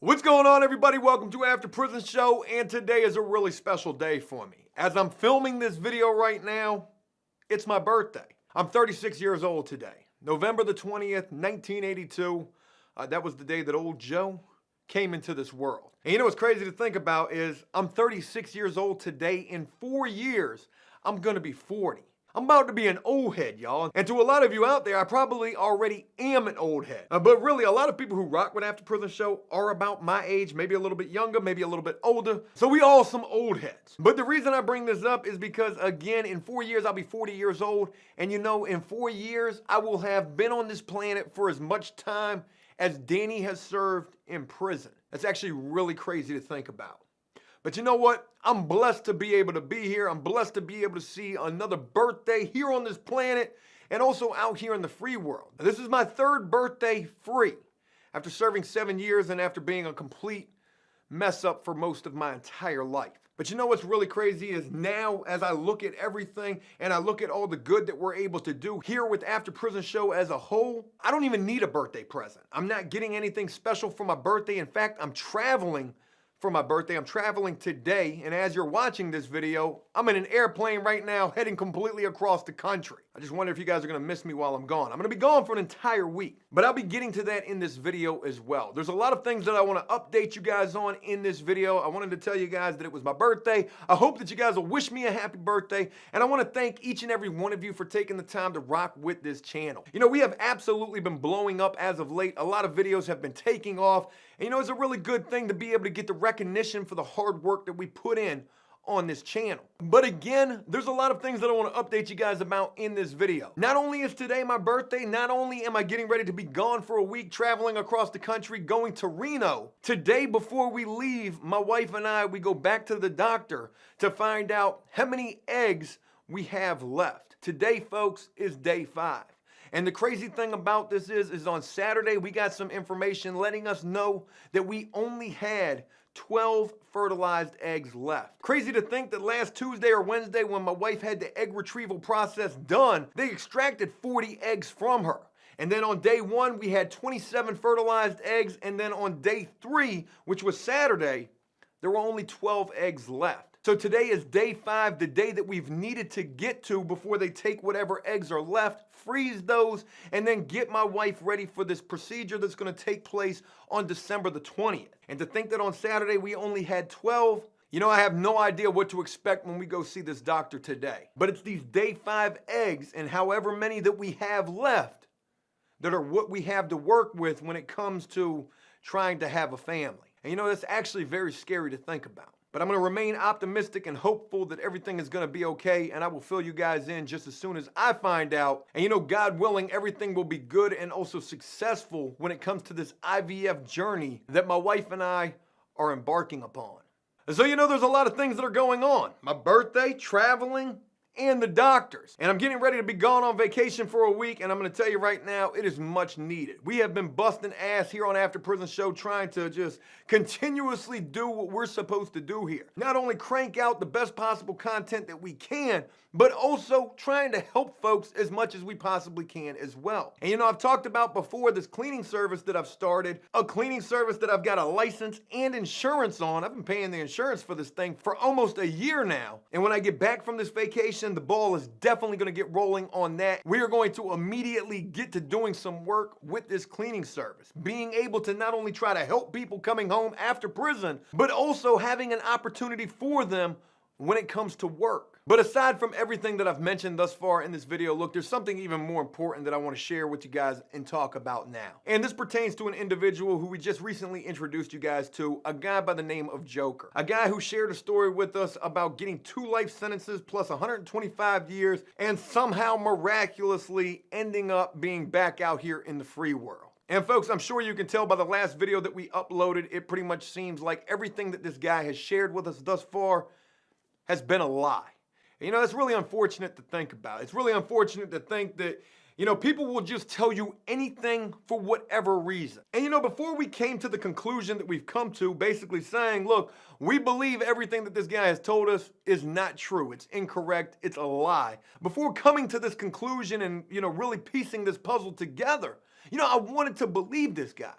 What's going on, everybody? Welcome to After Prison Show, and today is a really special day for me. As I'm filming this video right now, it's my birthday. I'm 36 years old today. November the 20th, 1982. That was the day that old Joe came into this world. And you know what's crazy to think about is I'm 36 years old today. In 4 years, I'm gonna be 40. I'm about to be an old head, y'all. And to a lot of you out there, I probably already am an old head. But really, a lot of people who rock with After Prison Show are about my age, maybe a little bit younger, maybe a little bit older. So we all some old heads. But the reason I bring this up is because, again, in 4 years, I'll be 40 years old. And you know, in 4 years, I will have been on this planet for as much time as Danny has served in prison. That's actually really crazy to think about. But you know what? I'm blessed to be able to be here. I'm blessed to be able to see another birthday here on this planet and also out here in the free world. Now, this is my third birthday free after serving 7 years and after being a complete mess up for most of my entire life. But you know what's really crazy is now, as I look at everything and I look at all the good that we're able to do here with After Prison Show as a whole, I don't even need a birthday present. I'm not getting anything special for my birthday. In fact, I'm traveling for my birthday. I'm traveling today, and as you're watching this video, I'm in an airplane right now heading completely across the country. I just wonder if you guys are gonna miss me while I'm gone. I'm gonna be gone for an entire week, but I'll be getting to that in this video as well. There's a lot of things that I wanna update you guys on in this video. I wanted to tell you guys that it was my birthday. I hope that you guys will wish me a happy birthday, and I wanna thank each and every one of you for taking the time to rock with this channel. You know, we have absolutely been blowing up as of late. A lot of videos have been taking off, and you know, it's a really good thing to be able to get the recognition for the hard work that we put in on this channel. But again, there's a lot of things that I want to update you guys about in this video. Not only is today my birthday, not only am I getting ready to be gone for a week, traveling across the country, going to Reno. Today, before we leave, my wife and I, we go back to the doctor to find out how many eggs we have left. Today, folks, is day 5. And the crazy thing about this is on Saturday, we got some information letting us know that we only had 12 fertilized eggs left. Crazy to think that last Tuesday or Wednesday, when my wife had the egg retrieval process done, they extracted 40 eggs from her. And then on day 1, we had 27 fertilized eggs. And then on day 3, which was Saturday, there were only 12 eggs left. So today is day 5, the day that we've needed to get to before they take whatever eggs are left, freeze those, and then get my wife ready for this procedure that's gonna take place on December the 20th. And to think that on Saturday we only had 12, you know, I have no idea what to expect when we go see this doctor today. But it's these day 5 eggs and however many that we have left that are what we have to work with when it comes to trying to have a family. And you know, that's actually very scary to think about. But I'm going to remain optimistic and hopeful that everything is going to be okay, and I will fill you guys in just as soon as I find out. And you know, God willing, everything will be good and also successful when it comes to this IVF journey that my wife and I are embarking upon. And so you know, there's a lot of things that are going on. My birthday, traveling, and the doctors. And I'm getting ready to be gone on vacation for a week, and I'm gonna tell you right now, it is much needed. We have been busting ass here on After Prison Show trying to just continuously do what we're supposed to do here. Not only crank out the best possible content that we can, but also trying to help folks as much as we possibly can as well. And you know, I've talked about before this cleaning service that I've started, a cleaning service that I've got a license and insurance on. I've been paying the insurance for this thing for almost a year now. And when I get back from this vacation, the ball is definitely going to get rolling on that. We are going to immediately get to doing some work with this cleaning service, being able to not only try to help people coming home after prison, but also having an opportunity for them when it comes to work. But aside from everything that I've mentioned thus far in this video, look, there's something even more important that I want to share with you guys and talk about now. And this pertains to an individual who we just recently introduced you guys to, a guy by the name of Joker. A guy who shared a story with us about getting 2 life sentences plus 125 years and somehow miraculously ending up being back out here in the free world. And folks, I'm sure you can tell by the last video that we uploaded, it pretty much seems like everything that this guy has shared with us thus far has been a lie. You know, that's really unfortunate to think about. It's really unfortunate to think that, you know, people will just tell you anything for whatever reason. And you know, before we came to the conclusion that we've come to, basically saying, look, we believe everything that this guy has told us is not true. It's incorrect. It's a lie. Before coming to this conclusion and, you know, really piecing this puzzle together, you know, I wanted to believe this guy.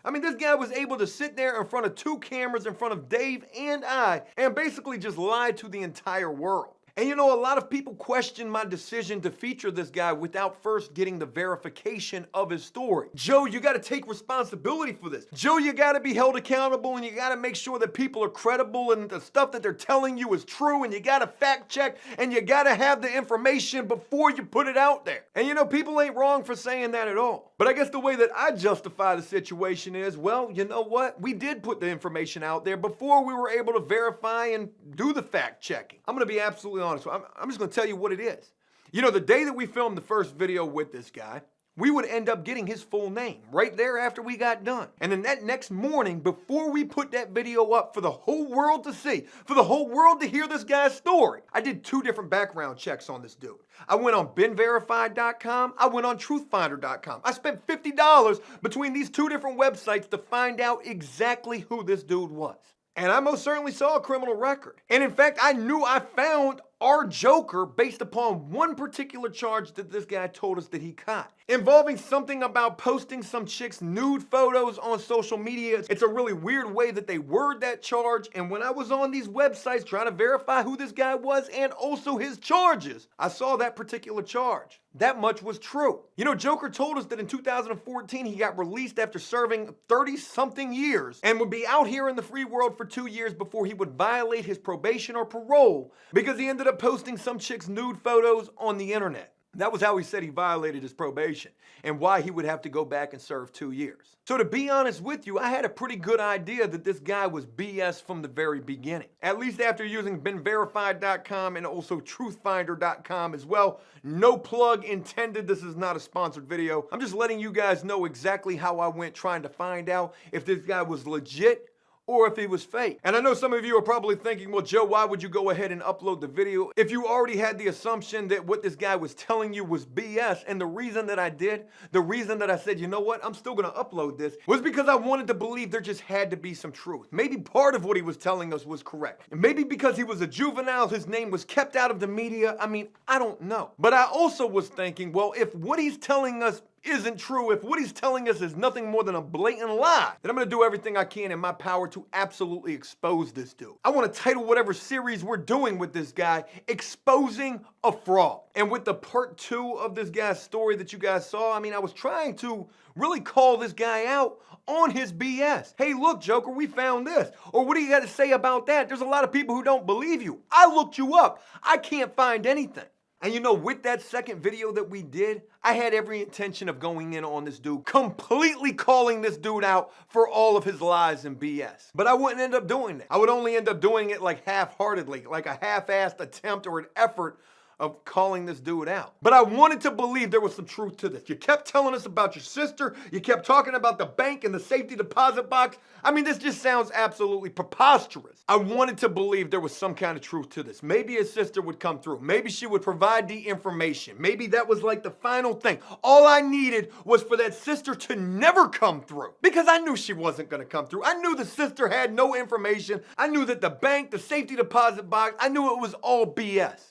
I mean, this guy was able to sit there in front of 2 cameras in front of Dave and I and basically just lie to the entire world. And you know, a lot of people question my decision to feature this guy without first getting the verification of his story. Joe, you gotta take responsibility for this. Joe, you gotta be held accountable, and you gotta make sure that people are credible and the stuff that they're telling you is true, and you gotta fact check, and you gotta have the information before you put it out there. And you know, people ain't wrong for saying that at all. But I guess the way that I justify the situation is, well, you know what? We did put the information out there before we were able to verify and do the fact checking. I'm gonna be absolutely honest. I'm just gonna tell you what it is. You know, the day that we filmed the first video with this guy, we would end up getting his full name right there after we got done. And then that next morning, before we put that video up for the whole world to see, for the whole world to hear this guy's story, I did 2 different background checks on this dude. I went on BeenVerified.com, I went on TruthFinder.com. I spent $50 between these 2 different websites to find out exactly who this dude was. And I most certainly saw a criminal record. And in fact, I knew I found our Joker based upon one particular charge that this guy told us that he caught, involving something about posting some chick's nude photos on social media. It's a really weird way that they word that charge, and when I was on these websites trying to verify who this guy was and also his charges, I saw that particular charge. That much was true. You know, Joker told us that in 2014 he got released after serving 30-something years and would be out here in the free world for 2 years before he would violate his probation or parole because he ended up posting some chick's nude photos on the internet. That was how he said he violated his probation and why he would have to go back and serve 2 years. So to be honest with you, I had a pretty good idea that this guy was BS from the very beginning. At least after using BeenVerified.com and also TruthFinder.com as well. No plug intended. This is not a sponsored video. I'm just letting you guys know exactly how I went trying to find out if this guy was legit or if he was fake. And I know some of you are probably thinking, well, Joe, why would you go ahead and upload the video if you already had the assumption that what this guy was telling you was BS? And the reason that I did, the reason that I said, you know what, I'm still gonna upload this, was because I wanted to believe there just had to be some truth. Maybe part of what he was telling us was correct. And maybe because he was a juvenile, his name was kept out of the media. I mean, I don't know. But I also was thinking, well, if what he's telling us isn't true, if what he's telling us is nothing more than a blatant lie, then I'm gonna do everything I can in my power to absolutely expose this dude. I wanna title whatever series we're doing with this guy, Exposing a Fraud. And with the part 2 of this guy's story that you guys saw, I mean, I was trying to really call this guy out on his BS. Hey, look, Joker, we found this. Or what do you got to say about that? There's a lot of people who don't believe you. I looked you up. I can't find anything. And you know, with that second video that we did, I had every intention of going in on this dude, completely calling this dude out for all of his lies and BS. But I wouldn't end up doing that. I would only end up doing it like half-heartedly, like a half-assed attempt or an effort of calling this dude out. But I wanted to believe there was some truth to this. You kept telling us about your sister. You kept talking about the bank and the safety deposit box. I mean, this just sounds absolutely preposterous. I wanted to believe there was some kind of truth to this. Maybe his sister would come through. Maybe she would provide the information. Maybe that was like the final thing. All I needed was for that sister to never come through, because I knew she wasn't going to come through. I knew the sister had no information. I knew that the bank, the safety deposit box, I knew it was all BS.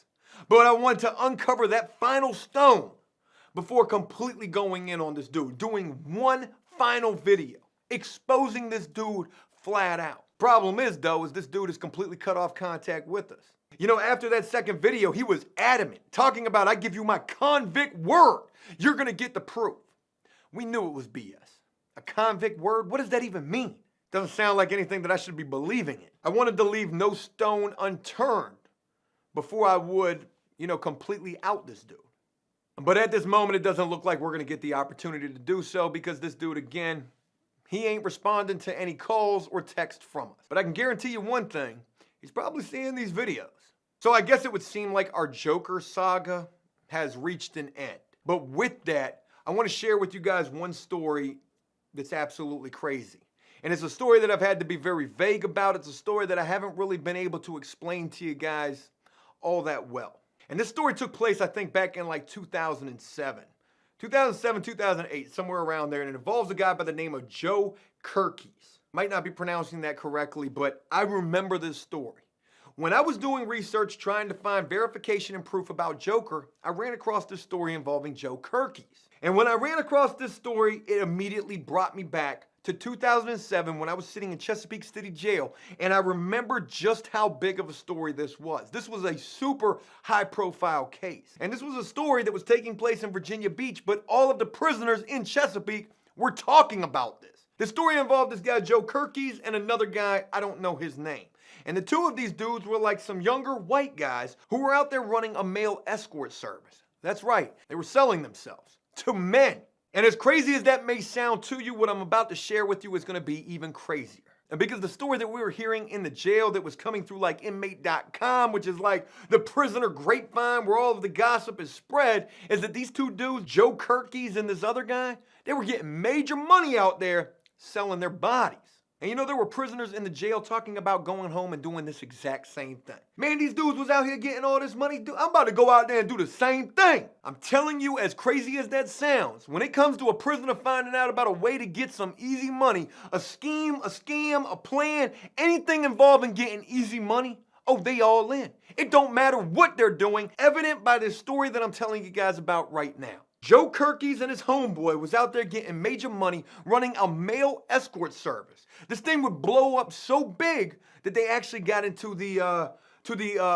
But I wanted to uncover that final stone before completely going in on this dude, doing one final video, exposing this dude flat out. Problem is, though, is this dude has completely cut off contact with us. You know, after that second video, he was adamant, talking about, I give you my convict word, you're gonna get the proof. We knew it was BS. A convict word, what does that even mean? Doesn't sound like anything that I should be believing in. I wanted to leave no stone unturned before I would, you know, completely out this dude. But at this moment, it doesn't look like we're gonna get the opportunity to do so, because this dude, again, he ain't responding to any calls or text from us. But I can guarantee you one thing, he's probably seeing these videos. So I guess it would seem like our Joker saga has reached an end. But with that, I wanna share with you guys one story that's absolutely crazy. And it's a story that I've had to be very vague about. It's a story that I haven't really been able to explain to you guys all that well. And this story took place, I think, back in like 2007, 2008, somewhere around there. And it involves a guy by the name of Joe Kirkies. Might not be pronouncing that correctly, but I remember this story. When I was doing research trying to find verification and proof about Joker, I ran across this story involving Joe Kirkies. And when I ran across this story, it immediately brought me back to 2007 when I was sitting in Chesapeake City Jail, and I remember just how big of a story this was. This was a super high-profile case. And this was a story that was taking place in Virginia Beach, but all of the prisoners in Chesapeake were talking about this. The story involved this guy, Joe Kirkies, and another guy, I don't know his name. And the two of these dudes were like some younger white guys who were out there running a male escort service. That's right, they were selling themselves to men. And as crazy as that may sound to you, what I'm about to share with you is going to be even crazier. And because the story that we were hearing in the jail that was coming through like inmate.com, which is like the prisoner grapevine where all of the gossip is spread, is that these two dudes, Joe Kirkies and this other guy, they were getting major money out there selling their bodies. And you know, there were prisoners in the jail talking about going home and doing this exact same thing. Man, these dudes was out here getting all this money. Dude, I'm about to go out there and do the same thing. I'm telling you, as crazy as that sounds, when it comes to a prisoner finding out about a way to get some easy money, a scheme, a scam, a plan, anything involving getting easy money, oh, they all in. It don't matter what they're doing, evident by this story that I'm telling you guys about right now. Joe Kirkies and his homeboy was out there getting major money running a male escort service. This thing would blow up so big that they actually got into the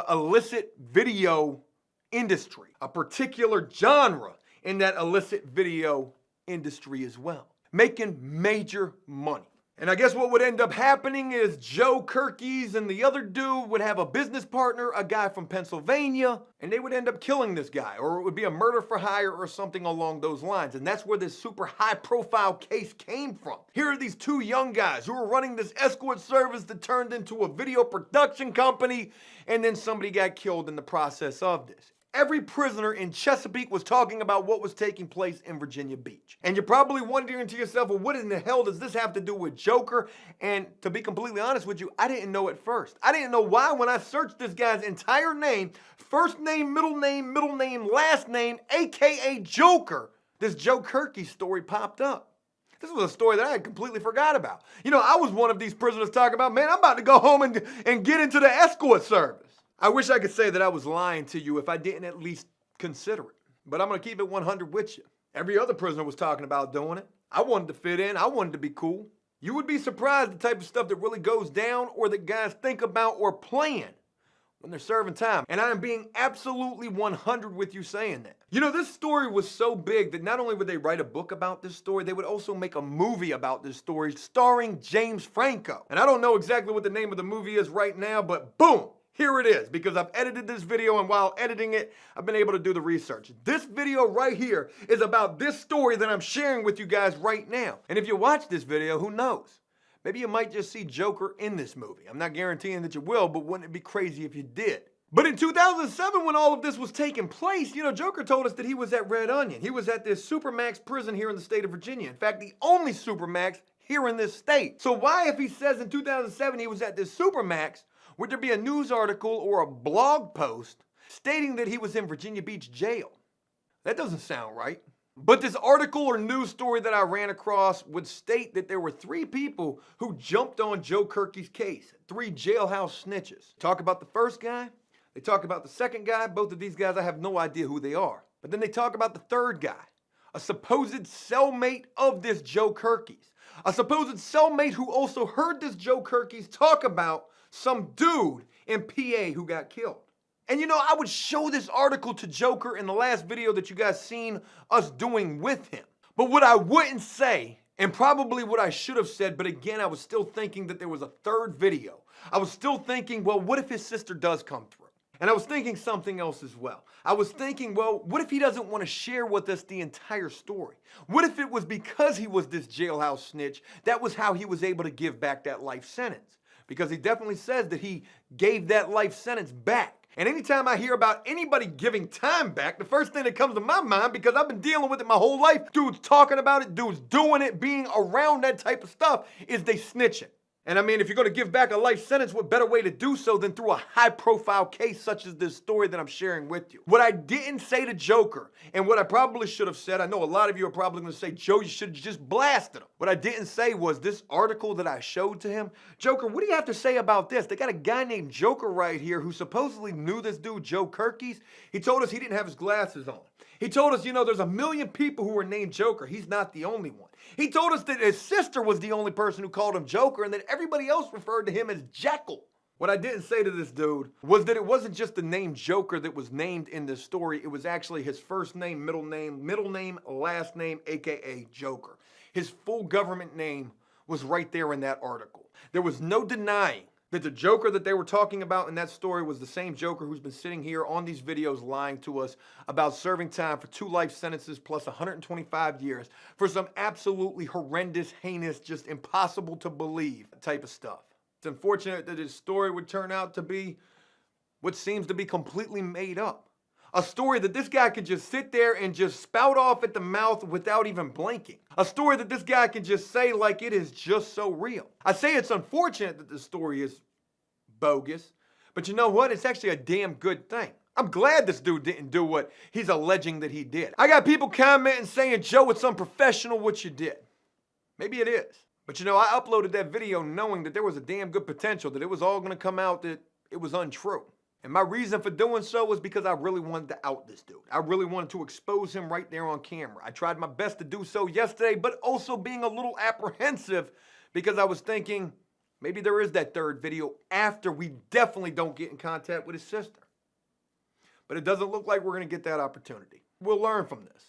illicit video industry, a particular genre in that illicit video industry as well, making major money. And I guess what would end up happening is Joe Kirkies and the other dude would have a business partner, a guy from Pennsylvania, and they would end up killing this guy, or it would be a murder for hire or something along those lines. And that's where this super high profile case came from. Here are these two young guys who were running this escort service that turned into a video production company, and then somebody got killed in the process of this. Every prisoner in Chesapeake was talking about what was taking place in Virginia Beach. And you're probably wondering to yourself, well, what in the hell does this have to do with Joker? And to be completely honest with you, I didn't know at first. I didn't know why when I searched this guy's entire name, first name, last name, aka Joker, this Joe Kirkies story popped up. This was a story that I had completely forgot about. You know, I was one of these prisoners talking about, man, I'm about to go home and get into the escort service. I wish I could say that I was lying to you if I didn't at least consider it. But I'm going to keep it 100 with you. Every other prisoner was talking about doing it. I wanted to fit in. I wanted to be cool. You would be surprised the type of stuff that really goes down or that guys think about or plan when they're serving time. And I am being absolutely 100 with you saying that. You know, this story was so big that not only would they write a book about this story, they would also make a movie about this story starring James Franco. And I don't know exactly what the name of the movie is right now, but boom! Here it is, because I've edited this video, and while editing it, I've been able to do the research. This video right here is about this story that I'm sharing with you guys right now. And if you watch this video, who knows? Maybe you might just see Joker in this movie. I'm not guaranteeing that you will, but wouldn't it be crazy if you did? But in 2007, when all of this was taking place, you know, Joker told us that he was at Red Onion. He was at this Supermax prison here in the state of Virginia. In fact, the only Supermax here in this state. So why, if he says in 2007 he was at this Supermax, would there be a news article or a blog post stating that he was in Virginia Beach jail? That doesn't sound right. But this article or news story that I ran across would state that there were 3 people who jumped on Joe Kirkies' case. 3 jailhouse snitches. Talk about the first guy. They talk about the second guy. Both of these guys, I have no idea who they are. But then they talk about the third guy, a supposed cellmate of this Joe Kirkies. A supposed cellmate who also heard this Joe Kirkies talk about some dude in PA who got killed. And you know, I would show this article to Joker in the last video that you guys seen us doing with him. But what I wouldn't say, and probably what I should have said, but again, I was still thinking that there was a third video. I was still thinking, well, what if his sister does come through? And I was thinking something else as well. I was thinking, well, what if he doesn't want to share with us the entire story? What if it was because he was this jailhouse snitch, that was how he was able to give back that life sentence? Because he definitely says that he gave that life sentence back. And anytime I hear about anybody giving time back, the first thing that comes to my mind, because I've been dealing with it my whole life, dudes talking about it, dudes doing it, being around that type of stuff, is they snitching. And I mean, if you're going to give back a life sentence, what better way to do so than through a high-profile case such as this story that I'm sharing with you? What I didn't say to Joker, and what I probably should have said, I know a lot of you are probably going to say, Joe, you should have just blasted him. What I didn't say was this article that I showed to him. Joker, what do you have to say about this? They got a guy named Joker right here who supposedly knew this dude, Joe Kirkies. He told us he didn't have his glasses on. He told us, you know, there's a million people who are named Joker. He's not the only one. He told us that his sister was the only person who called him Joker and that everybody else referred to him as Jekyll. What I didn't say to this dude was that it wasn't just the name Joker that was named in this story. It was actually his first name, middle name, last name, aka Joker. His full government name was right there in that article. There was no denying that the Joker that they were talking about in that story was the same Joker who's been sitting here on these videos lying to us about serving time for 2 life sentences plus 125 years for some absolutely horrendous, heinous, just impossible to believe type of stuff. It's unfortunate that his story would turn out to be what seems to be completely made up. A story that this guy could just sit there and just spout off at the mouth without even blinking. A story that this guy can just say like it is just so real. I say it's unfortunate that this story is bogus, but you know what? It's actually a damn good thing. I'm glad this dude didn't do what he's alleging that he did. I got people commenting saying, Joe, it's unprofessional what you did. Maybe it is. But you know, I uploaded that video knowing that there was a damn good potential that it was all going to come out that it was untrue. And my reason for doing so was because I really wanted to out this dude. I really wanted to expose him right there on camera. I tried my best to do so yesterday, but also being a little apprehensive because I was thinking maybe there is that third video after we definitely don't get in contact with his sister. But it doesn't look like we're going to get that opportunity. We'll learn from this.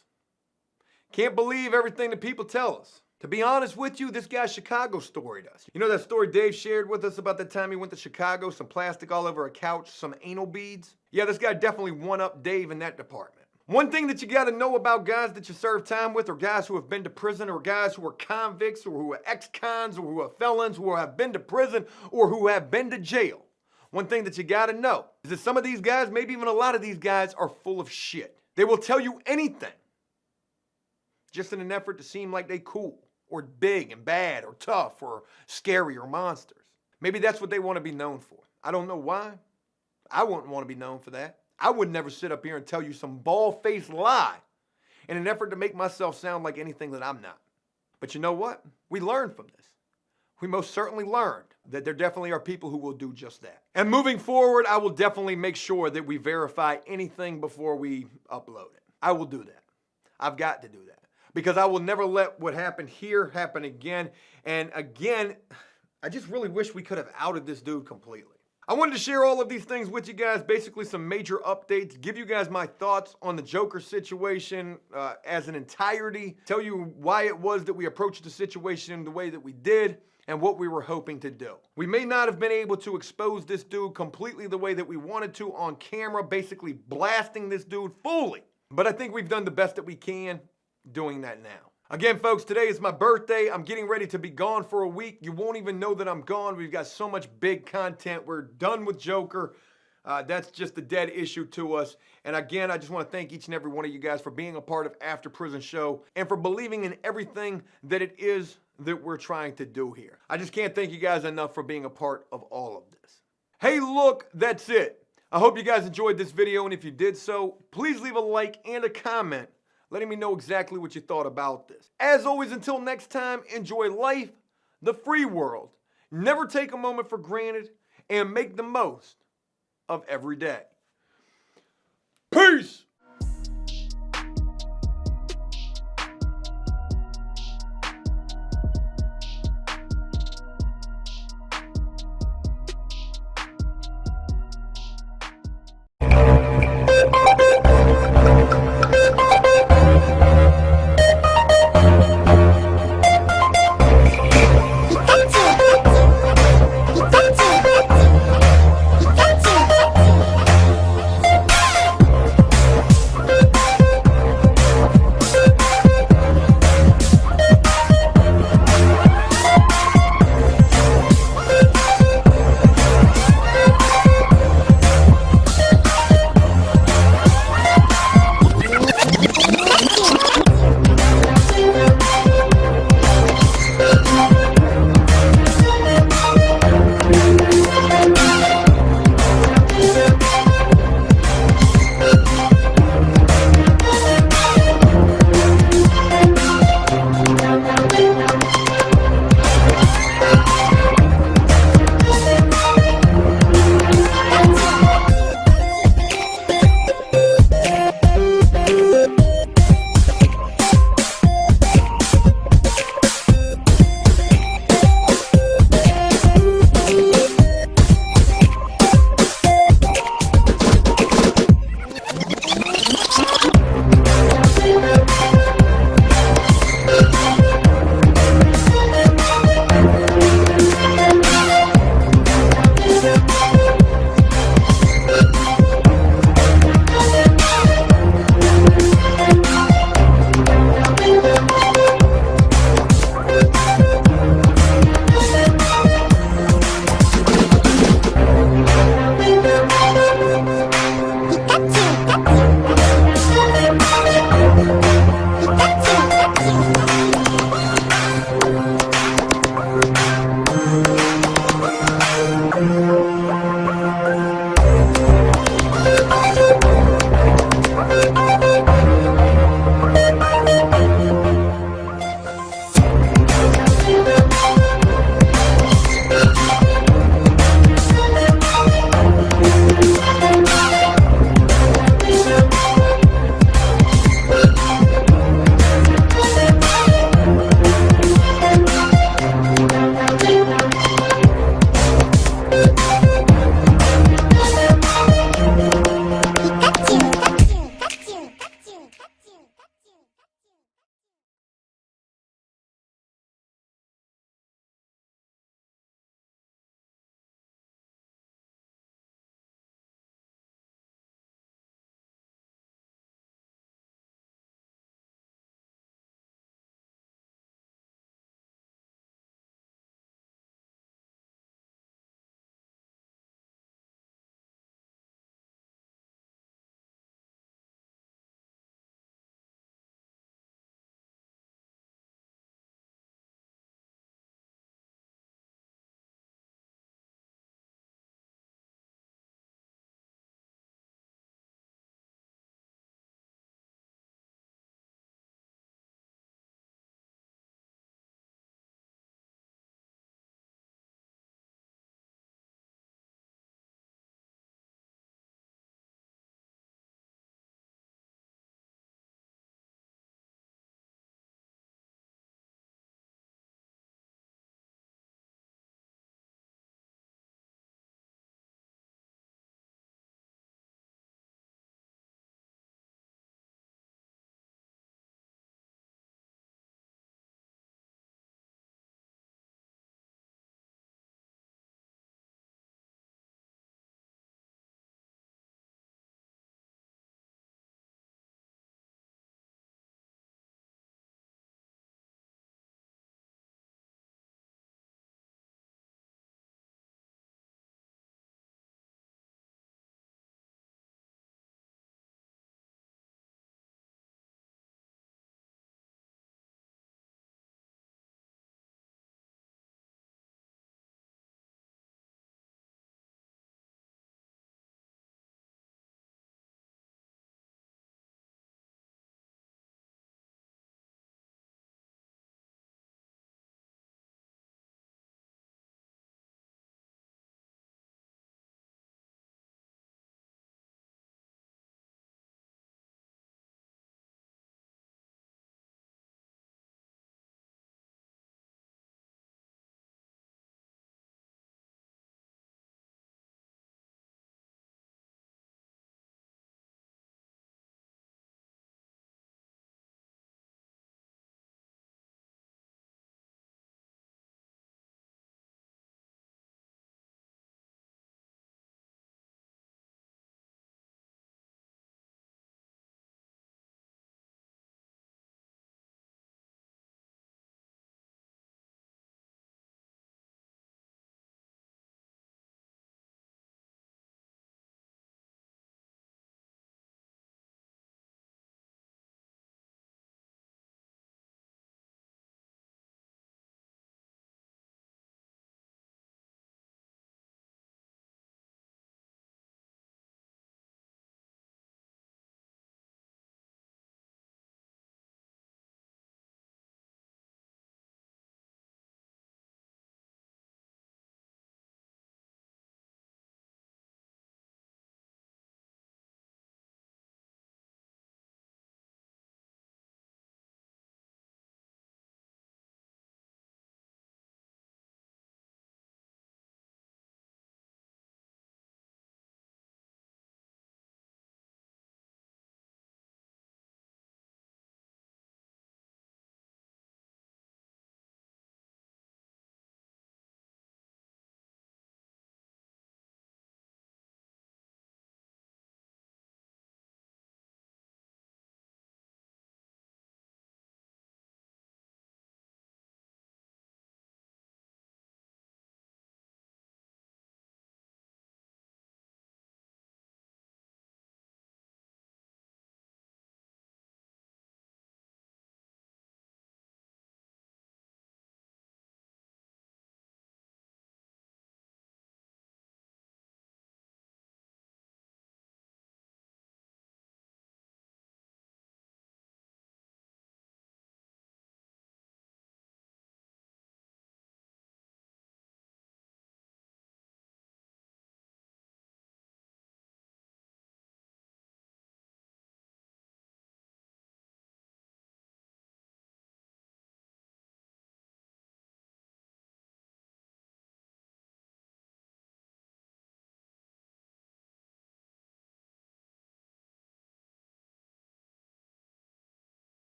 Can't believe everything that people tell us. To be honest with you, this guy's Chicago storied us. You know that story Dave shared with us about the time he went to Chicago, some plastic all over a couch, some anal beads? Yeah, this guy definitely one-upped Dave in that department. One thing that you gotta know about guys that you serve time with, or guys who have been to prison, or guys who are convicts, or who are ex-cons, or who are felons, who have been to prison, or who have been to jail. One thing that you gotta know is that some of these guys, maybe even a lot of these guys, are full of shit. They will tell you anything just in an effort to seem like they cool, or big and bad, or tough, or scary, or monsters. Maybe that's what they want to be known for. I don't know why. I wouldn't want to be known for that. I would never sit up here and tell you some bald-faced lie in an effort to make myself sound like anything that I'm not. But you know what? We learned from this. We most certainly learned that there definitely are people who will do just that. And moving forward, I will definitely make sure that we verify anything before we upload it. I will do that. I've got to do that. Because I will never let what happened here happen again. And again, I just really wish we could have outed this dude completely. I wanted to share all of these things with you guys, basically some major updates, give you guys my thoughts on the Joker situation as an entirety, tell you why it was that we approached the situation the way that we did, and what we were hoping to do. We may not have been able to expose this dude completely the way that we wanted to on camera, basically blasting this dude fully. But I think we've done the best that we can doing that now. Again, folks, today is my birthday. I'm getting ready to be gone for a week. You won't even know that I'm gone. We've got so much big content. We're done with Joker. That's just a dead issue to us. And again, I just want to thank each and every one of you guys for being a part of After Prison Show and for believing in everything that it is that we're trying to do here. I just can't thank you guys enough for being a part of all of this. Hey, look, that's it. I hope you guys enjoyed this video, and if you did so, please leave a like and a comment letting me know exactly what you thought about this. As always, until next time, enjoy life, the free world. Never take a moment for granted, and make the most of every day. Peace!